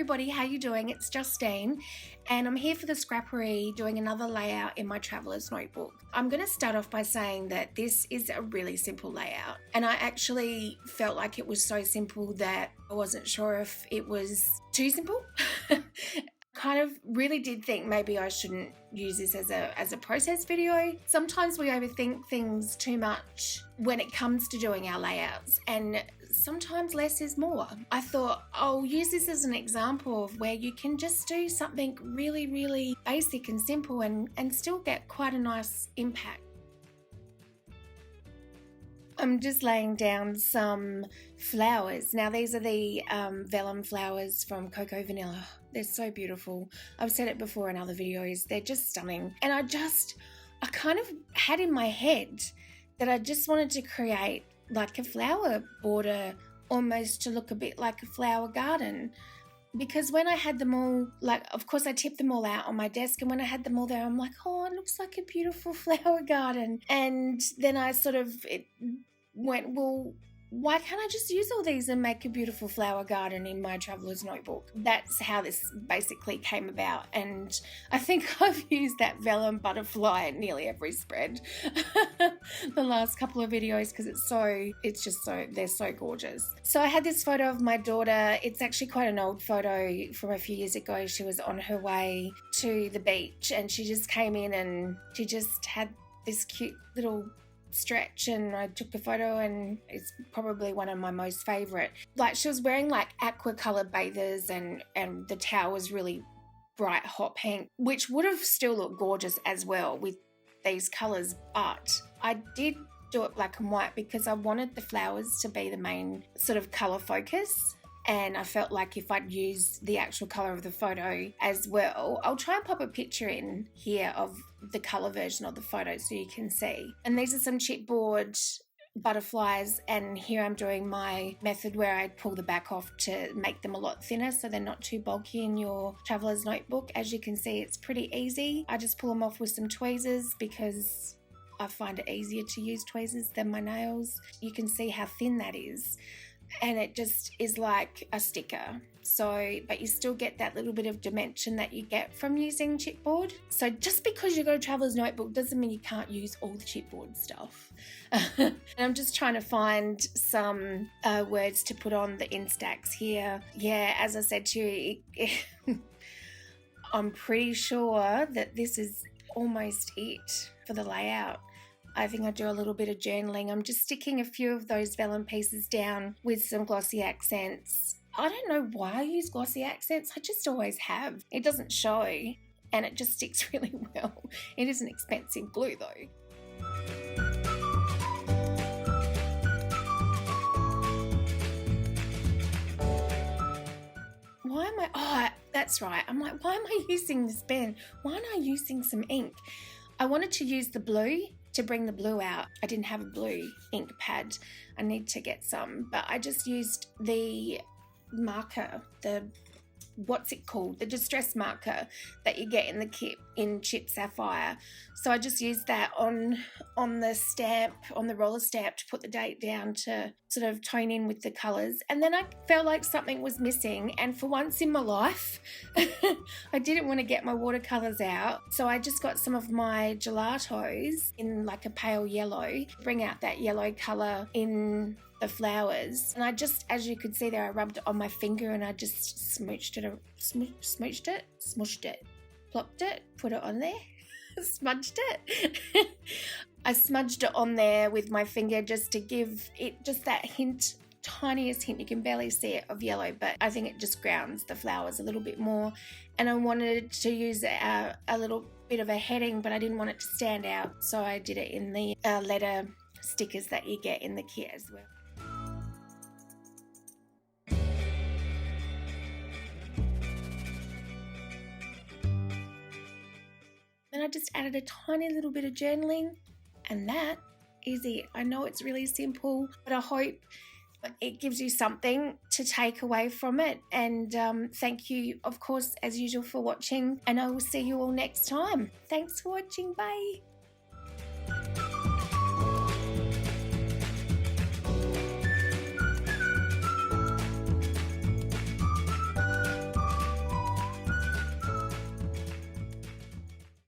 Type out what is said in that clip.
everybody, how you doing? It's Justine and I'm here for the Scrappery doing another layout in my traveler's notebook. I'm going to start off by saying that this is a really simple layout, and I actually felt like it was so simple that I wasn't sure if it was too simple. Kind of really did think maybe I shouldn't use this as a process video. Sometimes we overthink things too much when it comes to doing our layouts, and sometimes less is more. I thought I'll use this as an example of where you can just do something really, really basic and simple and still get quite a nice impact. I'm just laying down some flowers. Now these are the vellum flowers from Cocoa Vanilla. They're so beautiful. I've said it before in other videos. They're just stunning. And I kind of had in my head that I just wanted to create like a flower border, almost to look a bit like a flower garden. Because when I had them all, like, of course I tipped them all out on my desk, and when I had them all there, I'm like, oh, it looks like a beautiful flower garden. And then I went, well, why can't I just use all these and make a beautiful flower garden in my traveler's notebook? That's how this basically came about, and I think I've used that vellum butterfly at nearly every spread the last couple of videos because they're so gorgeous. So I had this photo of my daughter. It's actually quite an old photo from a few years ago. She was on her way to the beach and she just came in and she just had this cute little stretch, and I took a photo, and it's probably one of my most favorite. Like, she was wearing like aqua colored bathers, and the towel was really bright hot pink, which would have still looked gorgeous as well with these colors, but I did do it black and white because I wanted the flowers to be the main sort of color focus. And I felt like if I'd use the actual colour of the photo as well, I'll try and pop a picture in here of the colour version of the photo so you can see. And these are some chipboard butterflies, and here I'm doing my method where I pull the back off to make them a lot thinner so they're not too bulky in your traveler's notebook. As you can see, it's pretty easy. I just pull them off with some tweezers because I find it easier to use tweezers than my nails. You can see how thin that is. And it just is like a sticker. So, but you still get that little bit of dimension that you get from using chipboard. So just because you got a traveler's notebook doesn't mean you can't use all the chipboard stuff. And I'm just trying to find some words to put on the Instax here. Yeah, as I said to you, I'm pretty sure that this is almost it for the layout. I think I do a little bit of journaling. I'm just sticking a few of those vellum pieces down with some glossy accents. I don't know why I use glossy accents. I just always have. It doesn't show and it just sticks really well. It is an expensive glue though. Why am I, oh, that's right. I'm like, why am I using this pen? Why aren't I using some ink? I wanted to use the blue to bring the blue out. I didn't have a blue ink pad. I need to get some, but I just used the marker, what's it called? The distress marker that you get in the kit in Chip Sapphire. So I just used that on the stamp, on the roller stamp, to put the date down to sort of tone in with the colours. And then I felt like something was missing, and for once in my life I didn't want to get my watercolours out, so I just got some of my gelatos in like a pale yellow, bring out that yellow colour in the flowers. And I just, as you could see there, I rubbed it on my finger and I just smooshed it, plopped it, put it on there, smudged it. I smudged it on there with my finger just to give it just that hint, tiniest hint, you can barely see it, of yellow, but I think it just grounds the flowers a little bit more. And I wanted to use a little bit of a heading, but I didn't want it to stand out, so I did it in the letter stickers that you get in the kit as well. Then I just added a tiny little bit of journaling, and that is it. I know it's really simple, but I hope it gives you something to take away from it. And thank you, of course, as usual, for watching, and I will see you all next time. Thanks for watching. Bye.